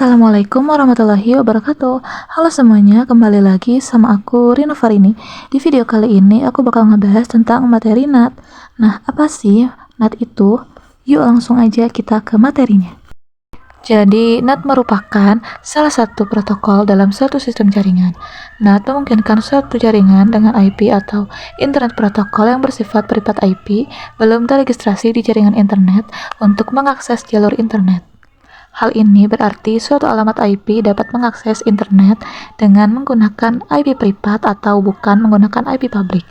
Assalamualaikum warahmatullahi wabarakatuh. Halo semuanya, kembali lagi sama aku Rino Farini. Di video kali ini aku bakal ngebahas tentang materi NAT. Nah, apa sih NAT itu? Yuk langsung aja kita ke materinya. Jadi, NAT merupakan salah satu protokol dalam suatu sistem jaringan. NAT memungkinkan suatu jaringan dengan IP atau Internet Protokol yang bersifat privat IP belum teregistrasi di jaringan internet untuk mengakses jalur internet. Hal ini berarti suatu alamat IP dapat mengakses internet dengan menggunakan IP privat atau bukan menggunakan IP publik.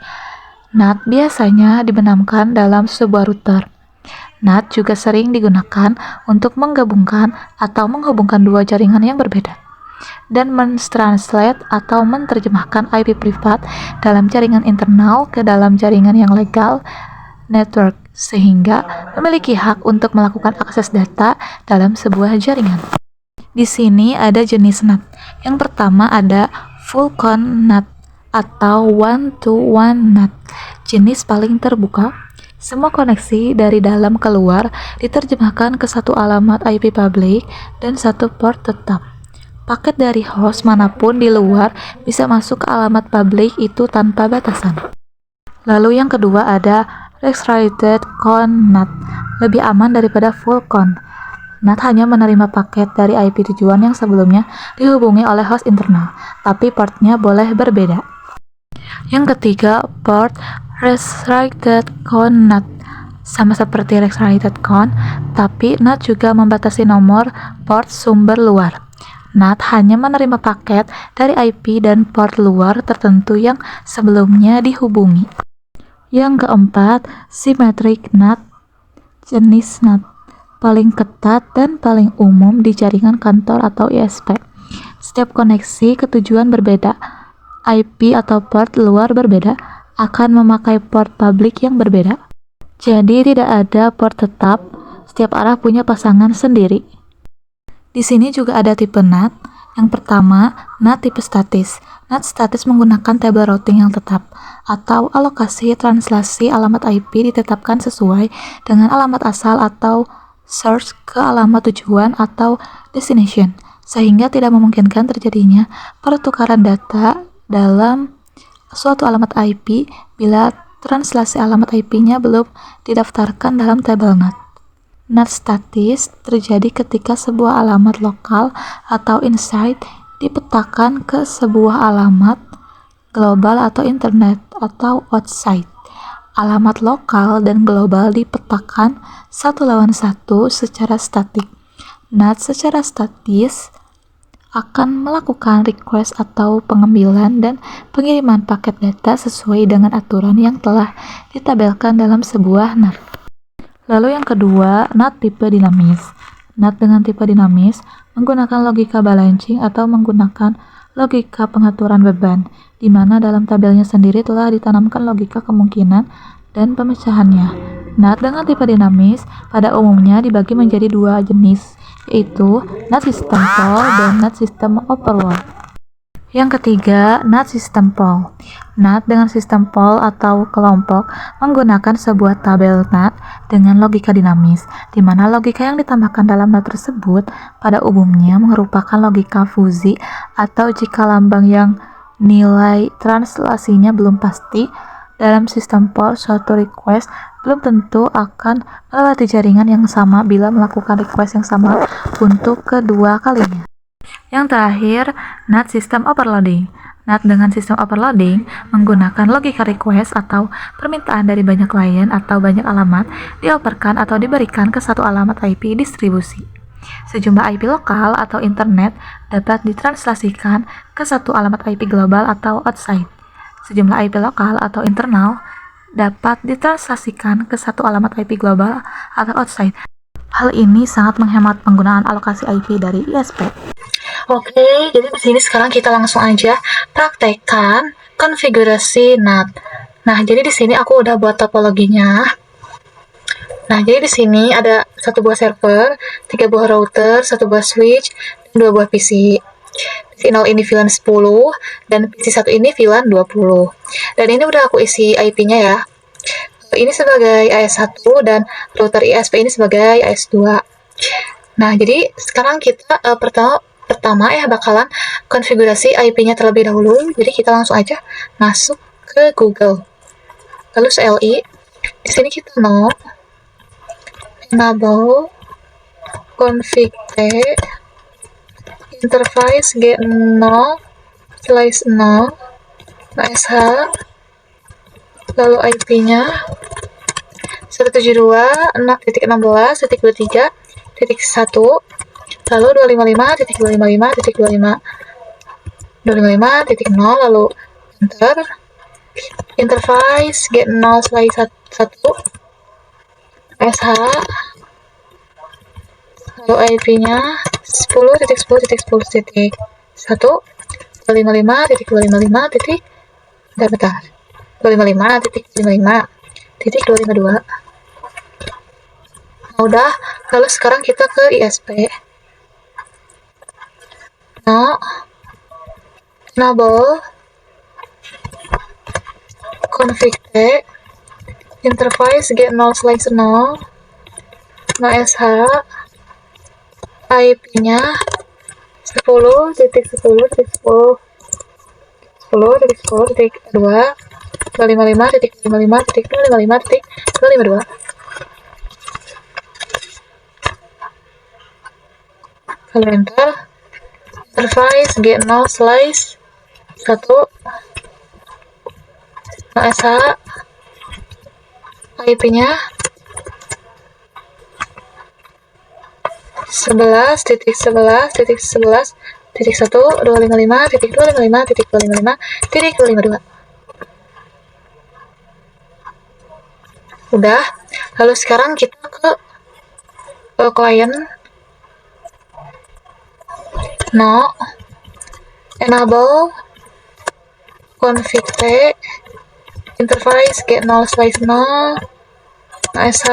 NAT biasanya dibenamkan dalam sebuah router. NAT juga sering digunakan untuk menggabungkan atau menghubungkan dua jaringan yang berbeda dan mentranslate atau menerjemahkan IP privat dalam jaringan internal ke dalam jaringan yang legal network, sehingga memiliki hak untuk melakukan akses data dalam sebuah jaringan. Di sini ada jenis NAT. Yang pertama ada full con NAT atau one-to-one NAT. Jenis paling terbuka. Semua koneksi dari dalam keluar diterjemahkan ke satu alamat IP publik dan satu port tetap. Paket dari host manapun di luar bisa masuk ke alamat publik itu tanpa batasan. Lalu yang kedua ada Restricted Con NAT, lebih aman daripada Full Con. NAT hanya menerima paket dari IP tujuan yang sebelumnya dihubungi oleh host internal, tapi portnya boleh berbeda. Yang ketiga, Port Restricted Con NAT. Sama seperti Restricted Con, tapi NAT juga membatasi nomor port sumber luar. NAT hanya menerima paket dari IP dan port luar tertentu yang sebelumnya dihubungi. Yang keempat, Symmetric NAT. Jenis NAT paling ketat dan paling umum di jaringan kantor atau ISP. Setiap koneksi ke tujuan berbeda, IP atau port luar berbeda, akan memakai port publik yang berbeda. Jadi tidak ada port tetap, setiap arah punya pasangan sendiri. Di sini juga ada tipe NAT. Yang pertama, NAT tipe statis. NAT statis menggunakan table routing yang tetap, atau alokasi translasi alamat IP ditetapkan sesuai dengan alamat asal atau source ke alamat tujuan atau destination, sehingga tidak memungkinkan terjadinya pertukaran data dalam suatu alamat IP bila translasi alamat IP-nya belum didaftarkan dalam tabel NAT. NAT statis terjadi ketika sebuah alamat lokal atau inside dipetakan ke sebuah alamat global atau internet atau outside. Alamat lokal dan global dipetakan satu lawan satu secara statik. NAT secara statis akan melakukan request atau pengambilan dan pengiriman paket data sesuai dengan aturan yang telah ditabelkan dalam sebuah NAT. Lalu yang kedua, NAT tipe dinamis. NAT dengan tipe dinamis menggunakan logika balancing atau menggunakan logika pengaturan beban, di mana dalam tabelnya sendiri telah ditanamkan logika kemungkinan dan pemecahannya. NAT dengan tipe dinamis pada umumnya dibagi menjadi dua jenis, yaitu NAT System Pool dan NAT System Overload. Yang ketiga, NAT System Pool. NAT dengan sistem pool atau kelompok menggunakan sebuah tabel NAT dengan logika dinamis, di mana logika yang ditambahkan dalam NAT tersebut pada umumnya merupakan logika fuzzy atau jika lambang yang nilai translasinya belum pasti. Dalam sistem pool, suatu request belum tentu akan melewati jaringan yang sama bila melakukan request yang sama untuk kedua kalinya. Yang terakhir, NAT System Overloading. NAT dengan sistem overloading menggunakan logika request atau permintaan dari banyak klien atau banyak alamat dioperkan atau diberikan ke satu alamat IP distribusi. Sejumlah IP lokal atau internet dapat ditranslasikan ke satu alamat IP global atau outside. Sejumlah IP lokal atau internal dapat ditranslasikan ke satu alamat IP global atau outside. Hal ini sangat menghemat penggunaan alokasi IP dari ISP. Oke, jadi di sini sekarang kita langsung aja praktekkan konfigurasi NAT. Nah, jadi di sini aku udah buat topologinya. Nah, jadi di sini ada satu buah server, 3 buah router, 1 buah switch, dan 2 buah PC. PC 0 ini VLAN 10 dan PC 1 ini VLAN 20. Dan ini udah aku isi IP-nya ya. Ini sebagai AS1 dan router ISP ini sebagai AS2. Nah, jadi sekarang kita pertama ya bakalan konfigurasi IP-nya terlebih dahulu. Jadi kita langsung aja masuk ke Google. Lalu CLI. Di sini kita mau enable config T interface G0/0 sh, lalu IP-nya 172.16.23.1, lalu 255.255.255.0, lalu enter. Interface G0/1 sh, lalu IP-nya 10.10.10.1, 255.255.255.252. Nah, udah. Lalu sekarang kita ke ISP. No, enable config T interface G0/0 sh, IP-nya 10.10.10.10.10.2, 255.255.255.252. Kalau enter, interface G0/1 sh, IP-nya 11.11.11.1.255.255.255.252. Udah. Lalu sekarang kita ke client. No, enable config T interface G0/0 sh,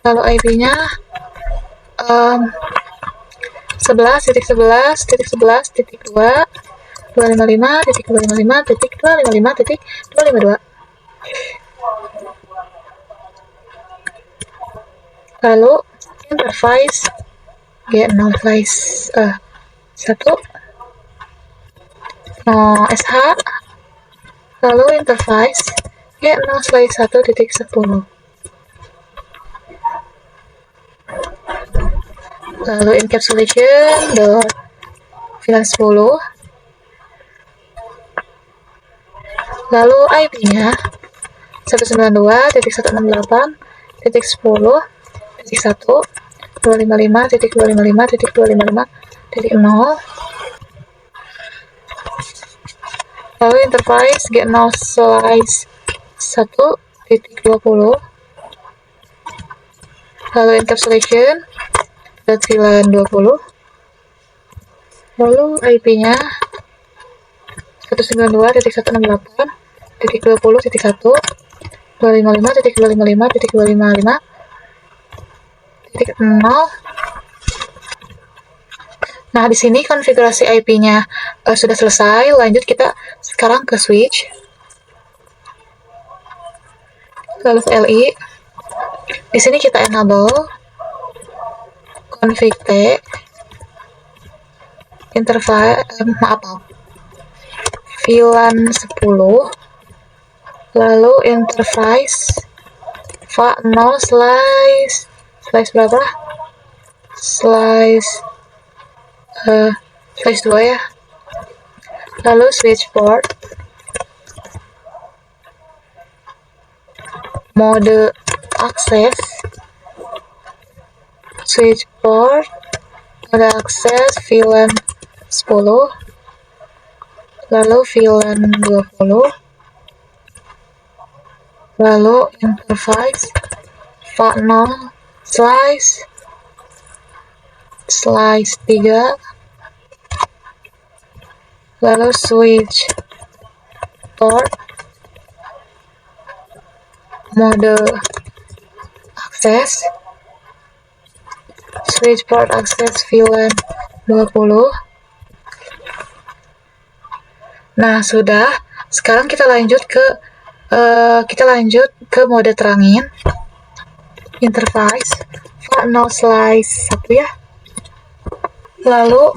lalu IP-nya 11.11.11.2, 255.255.255.252. Lalu interface G0/1 sh, lalu interface G0/1.10, lalu encapsulation VLAN 10, lalu IP-nya 192.168.10.1, 255.255.255.0, lalu interface G0/1.20, lalu encapsulation VLAN 20, lalu IP-nya 192.168.20.1, 255.255.255.0. Nah, di sini konfigurasi IP-nya sudah selesai. Lanjut kita sekarang ke switch. Lalu CLI. Di sini kita enable config T interface VLAN 10, lalu interface VA0 berapa? Slice 2 ya. Lalu switch port, mode akses, switch port, mode akses VLAN 10, lalu VLAN 20, lalu interface VA0 slice 3, lalu switch port, mode akses, switch port akses VLAN 20. Nah, sudah. Sekarang kita lanjut ke mode terangin. Interface no slice 1 ya. Lalu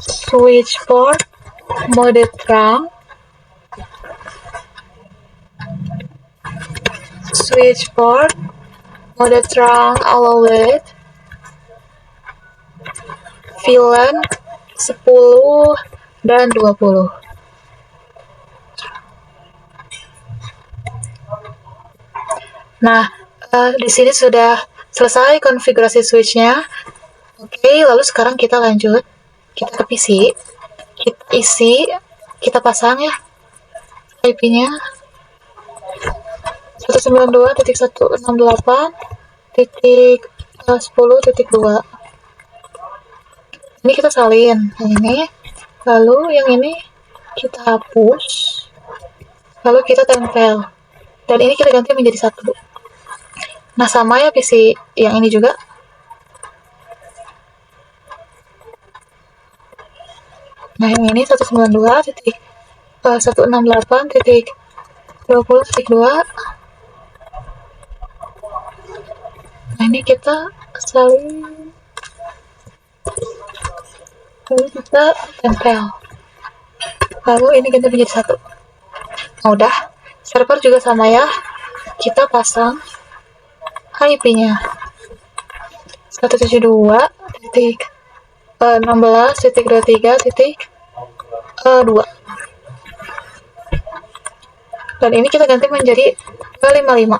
switchboard mode trunk, switchboard mode trunk allowed, VLAN 10 dan 20. Nah, di sini sudah selesai konfigurasi switchnya. Oke, lalu sekarang kita lanjut. Kita ke PC, kita isi, kita pasang ya IP-nya 192.168.10.2. Ini kita salin yang ini, lalu yang ini kita hapus, lalu kita tempel, dan ini kita ganti menjadi 1. Nah, sama ya PC yang ini juga. Nah, yang ini 192.168.20.2. Nah, ini kita salin, lalu kita tempel, lalu ini ganti menjadi 1. Nah, udah. Server juga sama ya, kita pasang IP-nya 172.16.23.2, dan ini kita ganti menjadi 255.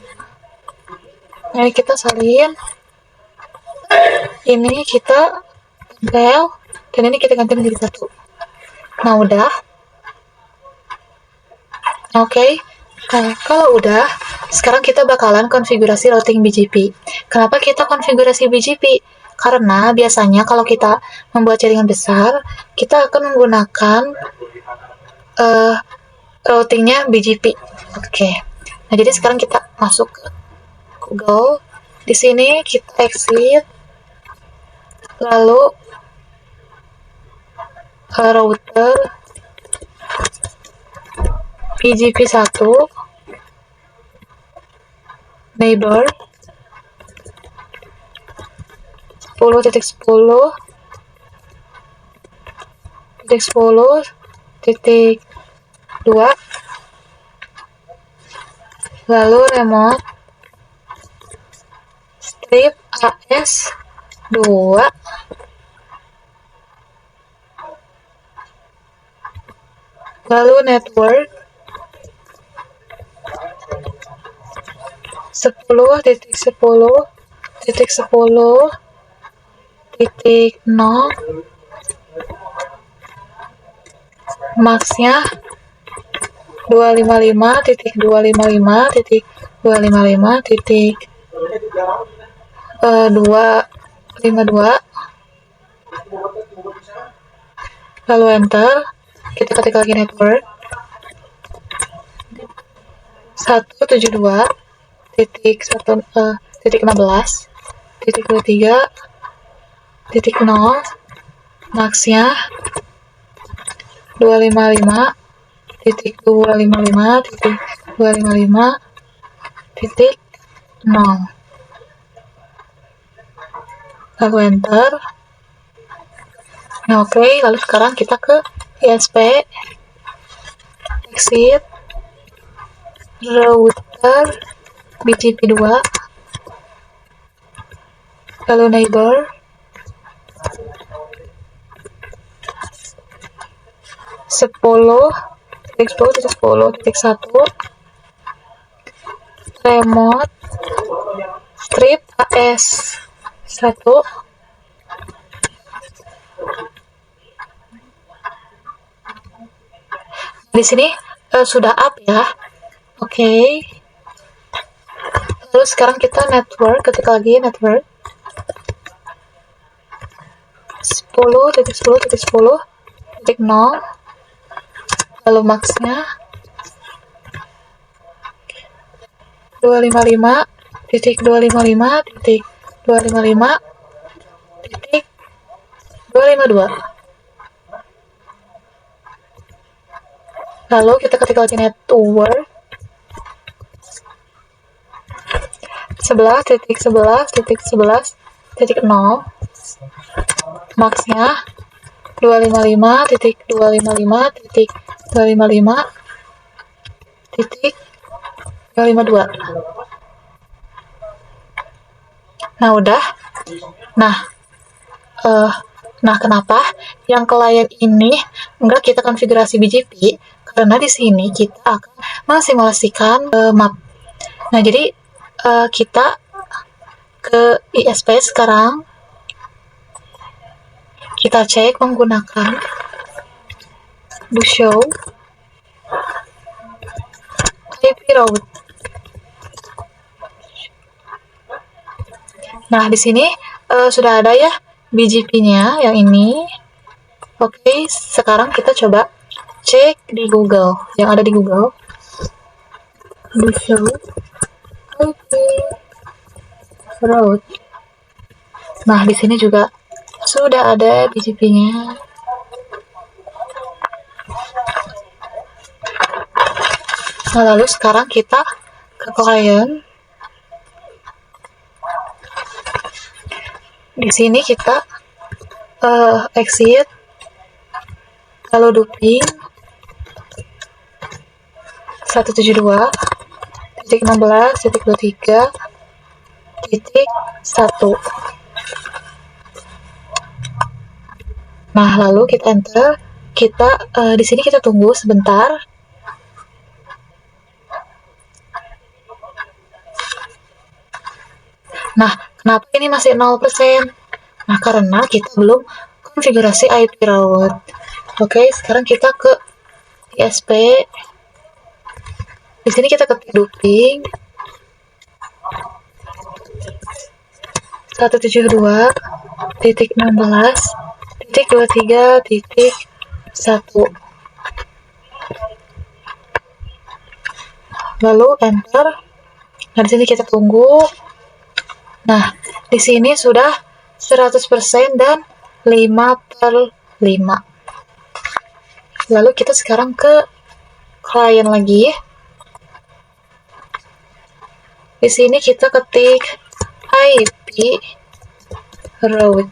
Nah, ini kita salin, ini kita tempel, dan ini kita ganti menjadi 1. Nah, udah. Oke. Nah, kalau udah, sekarang kita bakalan konfigurasi routing BGP. Kenapa kita konfigurasi BGP? Karena biasanya kalau kita membuat jaringan besar, kita akan menggunakan routingnya BGP. Oke. Nah, jadi sekarang kita masuk ke Google. Di sini kita exit, lalu router BGP 1, neighbor 10.10.10.2, lalu remote strip AS 2, lalu network 10.10.10.0, max-nya 255.255.255.252, lalu enter. Kita ketik lagi network 172.1.16.23.0, max-nya 255.255.255.0, lalu enter. Nah, oke, lalu sekarang kita ke ISP, exit, router BGP 2, lalu neighbor 10.10.10.1, remote strip AS 1, di sini sudah up ya. Oke. Lalu sekarang kita network, ketik lagi network 10.10.10.0, lalu max-nya 255.255.255.252. Lalu kita ketik lagi network 11.11.11.0, max-nya 255.255.255.252. Nah, udah. Nah, kenapa yang klien ini enggak kita konfigurasi BGP? Karena di sini kita akan mensimulasikan map. Nah, jadi kita ke ISP sekarang. Kita cek menggunakan do show IP route. Nah, di sini sudah ada ya BGP-nya yang ini. Oke, sekarang kita coba cek di Google, yang ada di Google. Do show IP route. Nah, di sini juga sudah ada BGP-nya. Nah, lalu sekarang kita ke klien. Di sini kita exit, lalu duping 172.16.23.1. Nah, lalu kita enter. Kita di sini kita tunggu sebentar. Nah, kenapa ini masih 0%? Nah, karena kita belum konfigurasi IP route. Oke, sekarang kita ke ISP. Di sini kita ketik duping 172.16.23.1. Lalu enter. Nah, di sini kita tunggu. Nah, di sini sudah 100% dan 5/5. Lalu kita sekarang ke klien lagi. Di sini kita ketik IP route,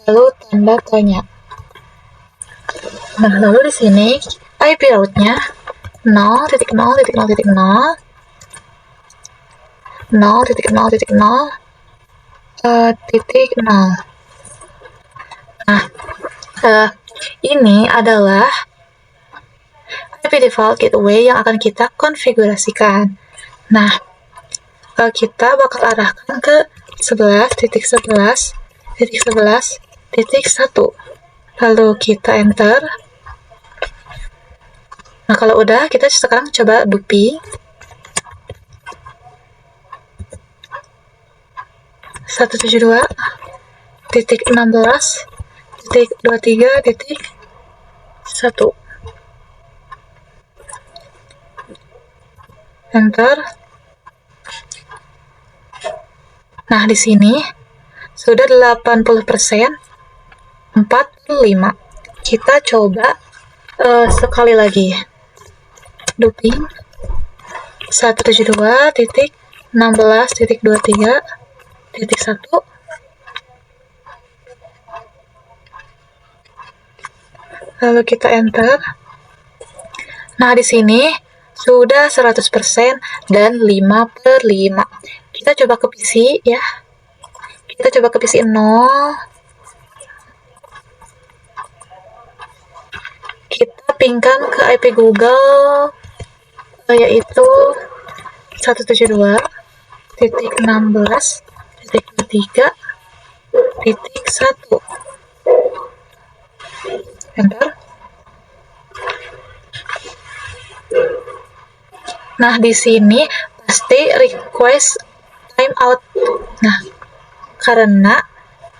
lalu tanda tanya. Nah, lalu di sini IP route-nya 0.0.0.0 0.0.0.0. Nah, ini adalah IP default gateway yang akan kita konfigurasikan. Nah, kita bakal arahkan ke 11.11.11.1. Lalu kita enter. Nah, kalau udah, kita sekarang coba duping 172.16.23.1. Enter. Nah, di sini sudah 80%, 45. Kita coba sekali lagi. Duping 172.16.23.1. Lalu kita enter. Nah, di sini sudah 100% dan 5/5. Kita coba ke PC ya. Kita coba ke PC 0. Kita pingkan ke IP Google, yaitu 172.16.23.1. Enter. Nah, di sini pasti request timeout. Nah, karena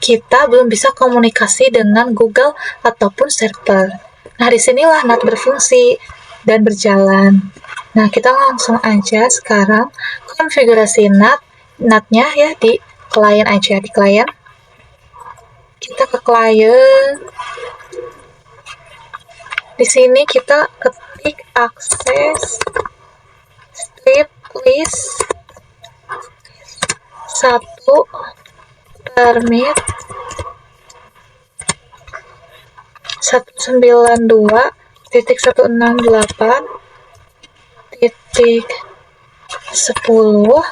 kita belum bisa komunikasi dengan Google ataupun server. Nah, disinilah NAT berfungsi dan berjalan. Nah, kita langsung aja sekarang konfigurasi NAT-nya ya di klien aja. Di klien, kita ke klien. Di sini kita ketik akses strip list 1 permit 192.10.0 0.0.0.0.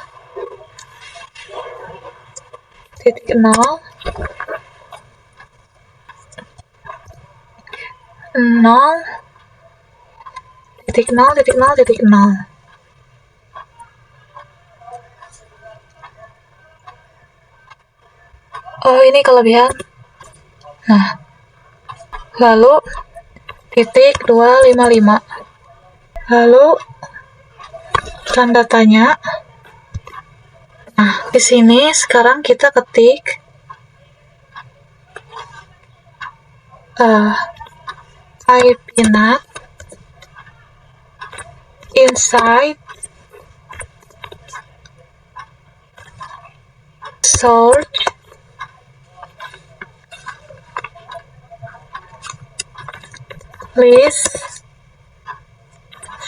Oh, ini kelebihan. Nah, lalu titik 255, lalu tanda tanya. Nah, di sini sekarang kita ketik IPNAT inside search list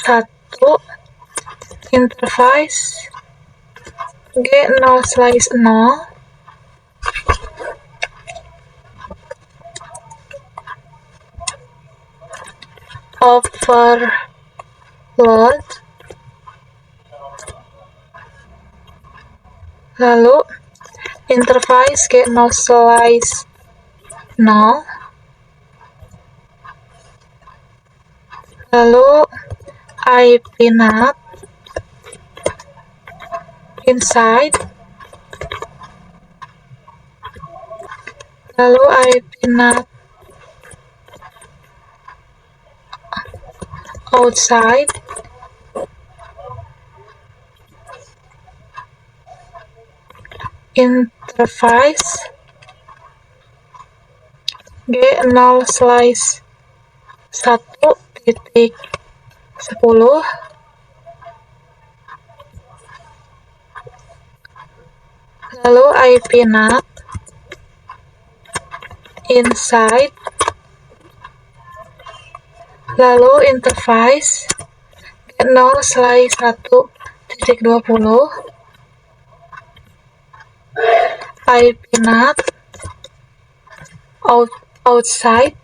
1 interface G0/0 overload, lalu interface G0/0, lalu IPNAT inside, lalu IPNAT outside, interface G0/1.10, lalu IPNAT inside, lalu interface G0/1.20, IPNAT outside.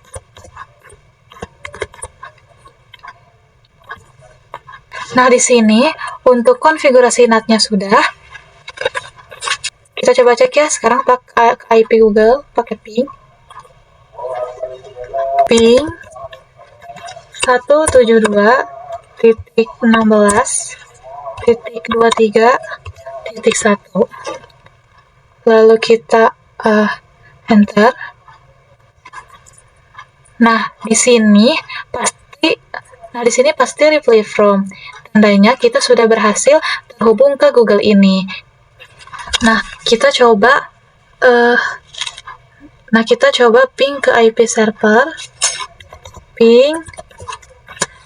Nah, di sini untuk konfigurasi NAT-nya sudah. Kita coba cek ya sekarang pakai IP Google, pakai ping 172.16.23.1, lalu kita enter. Nah, di sini pasti reply from. Tandanya kita sudah berhasil terhubung ke Google ini. Nah, kita coba ping ke IP server, ping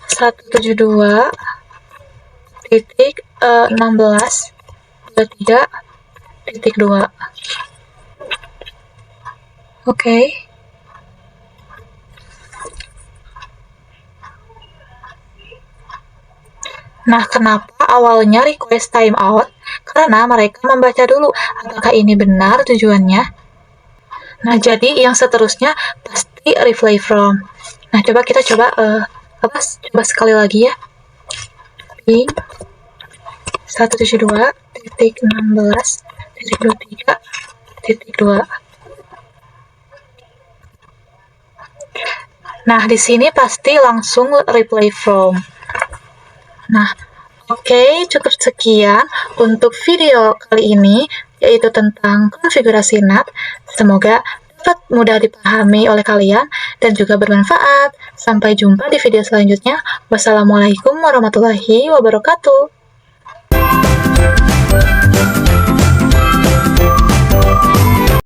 172.16.23.2. Oke. Nah, kenapa awalnya request timeout? Karena mereka membaca dulu apakah ini benar tujuannya. Nah, jadi yang seterusnya pasti reply from. Nah, coba kita coba sekali lagi ya. Ping 172.16.23.2. Nah, di sini pasti langsung reply from. Nah, oke, cukup sekian untuk video kali ini, yaitu tentang konfigurasi NAT. Semoga dapat mudah dipahami oleh kalian dan juga bermanfaat. Sampai jumpa di video selanjutnya. Wassalamualaikum warahmatullahi wabarakatuh.